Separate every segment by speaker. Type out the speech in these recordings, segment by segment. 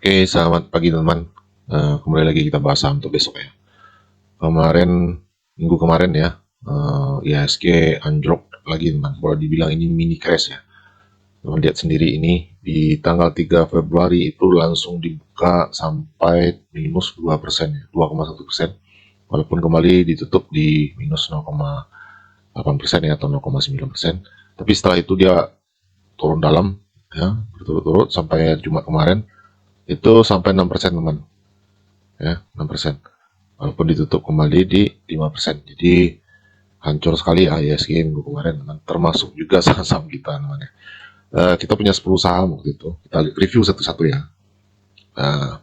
Speaker 1: Oke, selamat pagi teman-teman. Kembali lagi kita bahas saham untuk besok ya. Minggu kemarin ya, IHSG anjlok lagi teman. Boleh dibilang ini mini crash ya. Teman lihat sendiri ini di tanggal 3 Februari itu langsung dibuka sampai minus 2% ya, 2,1%. Walaupun kembali ditutup di minus 0,8% ya atau 0,9%. Tapi setelah itu dia turun dalam ya, berturut-turut sampai Jumat kemarin itu sampai 6% teman ya, 6%. Walaupun ditutup kembali di 5%. Jadi hancur sekali ya ISG minggu kemarin teman. Termasuk juga saham-saham kita namanya. Kita punya 10 saham waktu itu. Kita review satu-satu ya. Uh,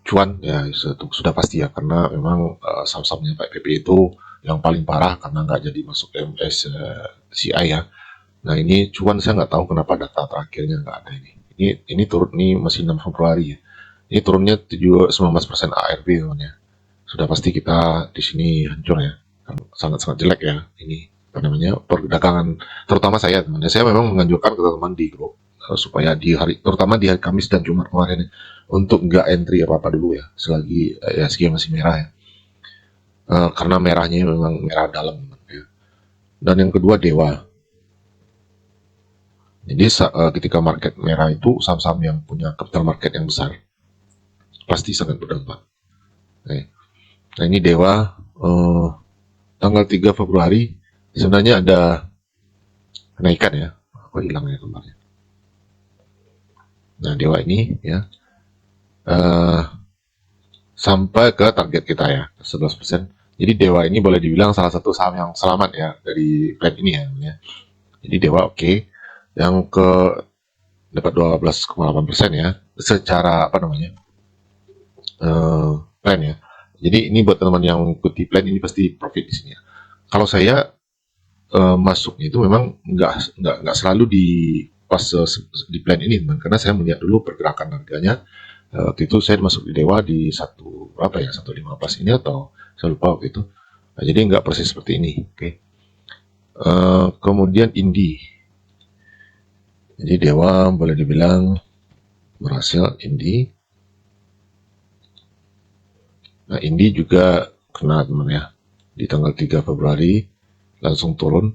Speaker 1: Cuan ya sudah pasti ya, karena memang saham-sahamnya Pak PP itu yang paling parah karena nggak jadi masuk MSCI ya. Nah ini cuan saya nggak tahu kenapa data terakhirnya nggak ada ini. Ini turun nih masih 6 Februari ya. Ini turunnya 19% ARB namanya. Sudah pasti kita di sini hancur ya. Sangat-sangat jelek ya ini apa namanya perdagangan, terutama saya teman. Saya memang menganjurkan ke teman-teman di grup supaya di hari, terutama di hari Kamis dan Jumat kemarin untuk nggak entry apa-apa dulu ya selagi IHSG masih merah ya. Karena merahnya memang merah dalam ya. Dan yang kedua Dewa. Jadi ketika market merah itu saham-saham yang punya capital market yang besar pasti sangat berdampak. Nah ini Dewa tanggal 3 Februari sebenarnya ada kenaikan ya. Apa hilang ya kemarin. Nah Dewa ini ya sampai ke target kita ya 11%. Jadi Dewa ini boleh dibilang salah satu saham yang selamat ya dari plan ini ya. Jadi Dewa oke. Yang ke dapat 12,8% ya secara apa namanya plan ya. Jadi ini buat teman-teman yang mengikuti plan ini pasti profit di sini ya. Kalau saya masuknya itu memang nggak selalu di pas di plan ini teman, karena saya melihat dulu pergerakan harganya. Waktu itu saya masuk di Dewa di satu berapa ya 1,15 ini atau saya lupa waktu itu. Nah, jadi nggak persis seperti ini. Oke. Kemudian Indi. Jadi Dewa boleh dibilang berhasil Indi. Nah Indi juga kena teman ya. Di tanggal 3 Februari langsung turun.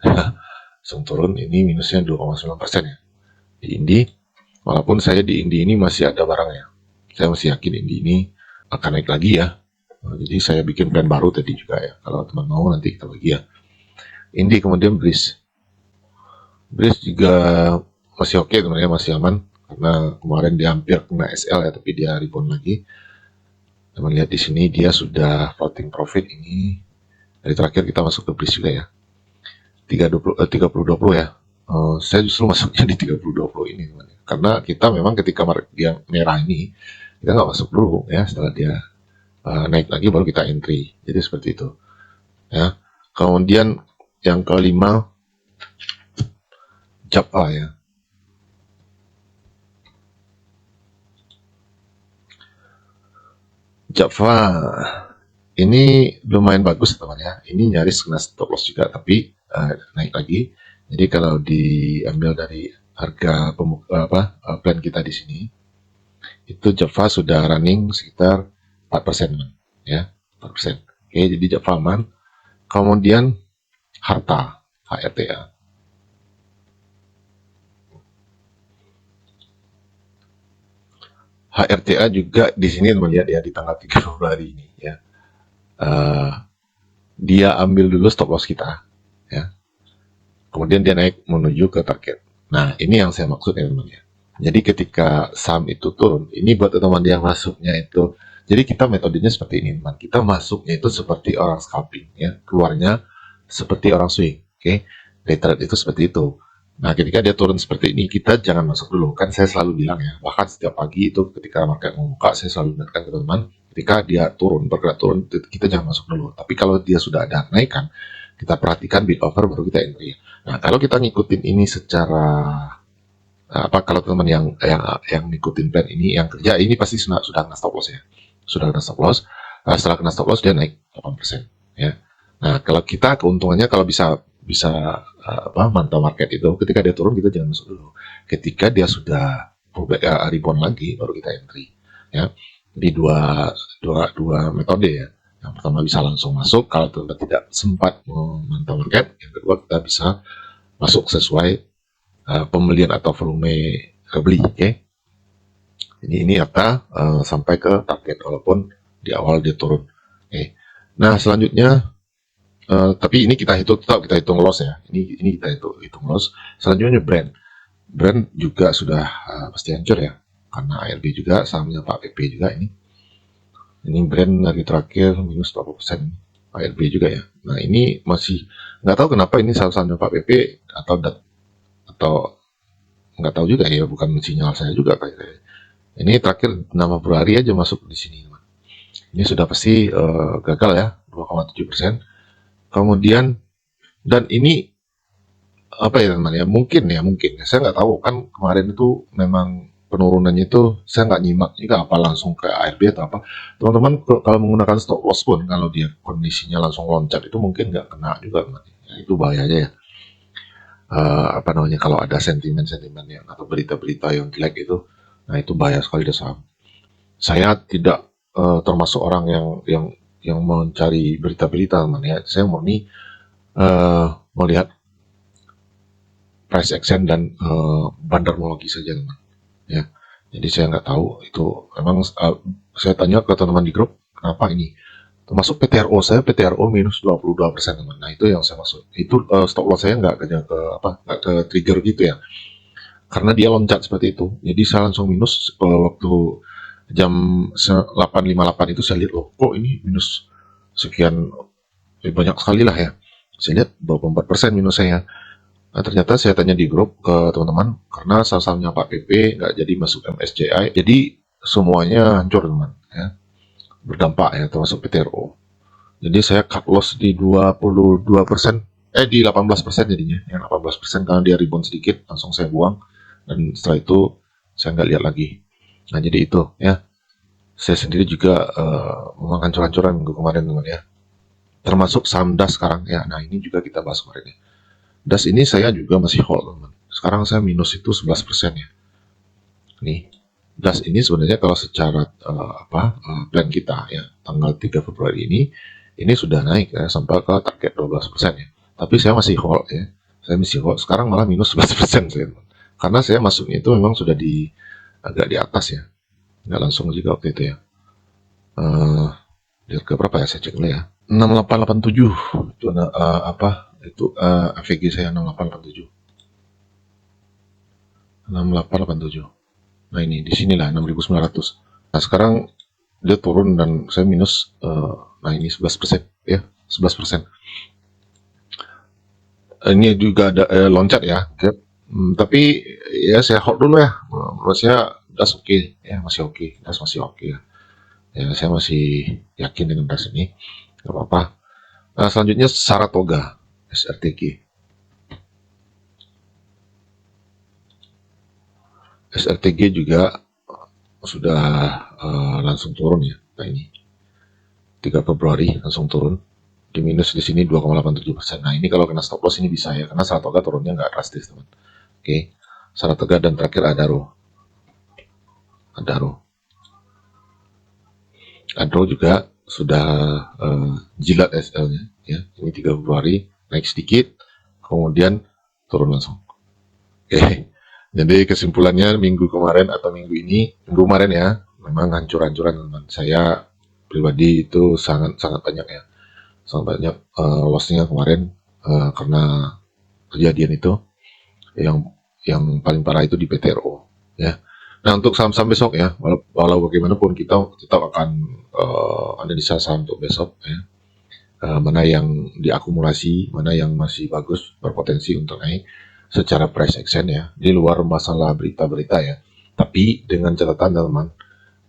Speaker 1: Langsung turun, ini minusnya 2,9% ya. Di Indi, walaupun saya di Indi ini masih ada barang ya. Saya masih yakin Indi ini akan naik lagi ya. Jadi saya bikin plan baru tadi juga ya. Kalau teman mau nanti kita bagi ya. Indi kemudian Breeze. Breeze juga masih oke teman ya, masih aman. Karena kemarin dia hampir kena SL ya, tapi dia rebound lagi. Teman lihat di sini dia sudah floating profit ini. Dari terakhir kita masuk ke Breeze juga ya. 30-20 ya. Saya justru masuknya di 30-20 ini teman. Karena kita memang ketika dia merah ini kita nggak masuk dulu ya, setelah dia naik lagi baru kita entry. Jadi seperti itu ya. Kemudian yang kelima Java ya. Java ini lumayan bagus teman ya. Ini nyaris kena stop loss juga tapi naik lagi. Jadi kalau diambil dari harga plan kita di sini itu Java sudah running sekitar 4% ya, 4%. Oke, jadi Java aman. Kemudian Harta, HRTA. HRTA juga di sini melihat ya di tanggal 3 Februari ini ya. Dia ambil dulu stop loss kita ya. Kemudian dia naik menuju ke target. Nah, ini yang saya maksud ya teman ya. Jadi ketika saham itu turun, ini buat teman-teman yang masuknya itu. Jadi kita metodenya seperti ini teman. Kita masuknya itu seperti orang scalping ya, keluarnya seperti orang swing. Oke. Day trade itu seperti itu. Nah, ketika dia turun seperti ini, kita jangan masuk dulu. Kan saya selalu bilang ya, bahkan setiap pagi itu ketika market membuka, saya selalu ingatkan ke teman-teman, ketika dia turun, bergerak turun, kita jangan masuk dulu. Tapi kalau dia sudah ada kenaikan, kita perhatikan bid offer baru kita entry. Nah, kalau kita ngikutin ini secara kalau teman yang ngikutin plan ini, yang kerja ini pasti sudah kena stop loss ya. Sudah kena stop loss. Setelah kena stop loss dia naik 8% ya. Nah, kalau kita keuntungannya kalau bisa mantau market itu, ketika dia turun kita jangan masuk dulu. Ketika dia sudah pullback rebound lagi baru kita entry ya. Jadi dua metode ya. Yang pertama bisa langsung masuk kalau kita tidak sempat memantau market, yang kedua kita bisa masuk sesuai pembelian atau volume beli. Oke. Ini data sampai ke target walaupun di awal dia turun. Oke. Nah, selanjutnya tapi ini kita hitung loss ya. Ini kita hitung loss. Selanjutnya brand juga sudah pasti hancur ya, karena ARB juga sahamnya Pak PP juga ini brand hari terakhir minus 40%, ARB juga ya. Nah, ini masih nggak tahu kenapa ini sahamnya Pak PP atau nggak tahu juga ya, bukan sinyal saya juga kayak ini terakhir 6 Februari aja masuk di sini. Ini sudah pasti gagal ya, 2,7%. Kemudian dan ini apa ya teman ya, mungkin saya nggak tahu kan, kemarin itu memang penurunannya itu saya nggak nyimak juga apa langsung ke ARB atau apa. Teman-teman kalau menggunakan stop loss pun kalau dia kondisinya langsung loncat itu mungkin nggak kena juga teman. Ya, itu bahayanya ya. Apa namanya, kalau ada sentimen-sentimen yang atau berita-berita yang jelek itu, nah itu bahaya sekali di saham. Saya tidak termasuk orang yang mencari berita-berita teman ya. Saya murni melihat price action dan bandarmologi saja teman ya. Jadi saya nggak tahu itu memang saya tanya ke teman-teman di grup kenapa ini, termasuk PTRO saya, PTRO minus 22% teman. Nah itu yang saya maksud, itu stop loss saya nggak ke trigger gitu ya, karena dia loncat seperti itu. Jadi saya langsung minus waktu jam 8.58 itu saya lihat loh kok ini minus sekian, banyak sekali lah ya. Saya lihat 24% minus saya. Nah, ternyata saya tanya di grup ke teman-teman, karena sahamnya Pak PP nggak jadi masuk MSCI, jadi semuanya hancur teman ya, berdampak ya, termasuk PTRO. Jadi saya cut loss di 22%, di 18% jadinya, yang 18% karena dia rebound sedikit, langsung saya buang, dan setelah itu saya nggak lihat lagi. Nah jadi itu ya, saya sendiri juga memang hancur-hancuran minggu kemarin teman ya, termasuk saham DAS sekarang ya. Nah ini juga kita bahas kemarin ya. DAS ini saya juga masih hold teman. Sekarang saya minus itu 11% ya. Nih, DAS ini sebenarnya kalau secara plan kita ya, tanggal 3 Februari ini sudah naik ya sampai ke target 12% ya. Tapi saya masih hold ya. Saya masih hold. Sekarang malah minus 11% saya. Karena saya masuknya itu memang sudah agak di atas ya. Nggak langsung juga waktu itu ya. Lihat ke berapa ya, saya cek dulu ya. 6887 itu itu AVG saya 6887. Nah ini di sinilah 6.900. Nah sekarang dia turun dan saya minus. Nah ini 11% ya, 11%. Ini juga ada loncat ya. Tapi ya saya hold dulu ya. Menurut saya das oke ya, masih oke. Das masih oke ya. Ya saya masih yakin dengan das ini, nggak apa-apa. Nah, selanjutnya Saratoga SRTG. SRTG juga sudah langsung turun ya. Nah ini 3 Februari langsung turun di minus di sini 2,87%. Nah ini kalau kena stop loss ini bisa ya, karena Saratoga turunnya nggak drastis teman. Oke, Saratoga dan terakhir Adaro juga sudah jilat SL-nya ya. Ini 3 Februari naik sedikit, kemudian turun langsung. Oke. Jadi kesimpulannya minggu kemarin ya, memang hancur-hancuran teman. Saya pribadi itu sangat banyak ya. Sangat banyak lossnya kemarin karena kejadian itu. Yang paling parah itu di PTRO ya. Nah untuk saham-saham besok ya, walau bagaimanapun kita tetap akan analisa saham untuk besok ya. Mana yang diakumulasi, mana yang masih bagus, berpotensi untuk naik secara price action ya, di luar masalah berita-berita ya. Tapi dengan catatan teman-teman,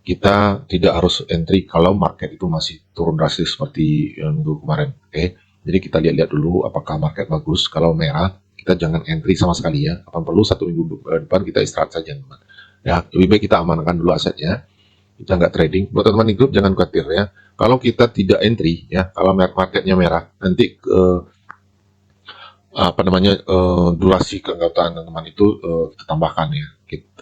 Speaker 1: kita tidak harus entry kalau market itu masih turun drastis seperti minggu kemarin. Oke. Jadi kita lihat dulu apakah market bagus. Kalau merah, kita jangan entry sama sekali ya. Kapan perlu 1 minggu depan kita istirahat saja teman. Ya, lebih baik kita amankan dulu asetnya. Kita nggak trading. Buat teman-teman di grup jangan khawatir ya. Kalau kita tidak entry ya, kalau marketnya merah, nanti durasi keanggotaan teman-teman itu kita tambahkan ya.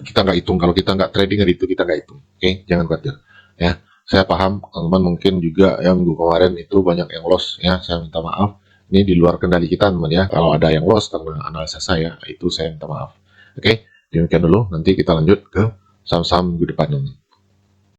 Speaker 1: Kita nggak hitung, kalau kita nggak trading hari itu kita nggak hitung. Oke, jangan khawatir. Ya, saya paham teman-teman mungkin juga yang minggu kemarin itu banyak yang loss ya. Saya minta maaf. Ini di luar kendali kita teman ya. Kalau ada yang loss karena analisa saya, itu saya minta maaf. Oke, demikian dulu. Nanti kita lanjut ke saham-saham minggu depan.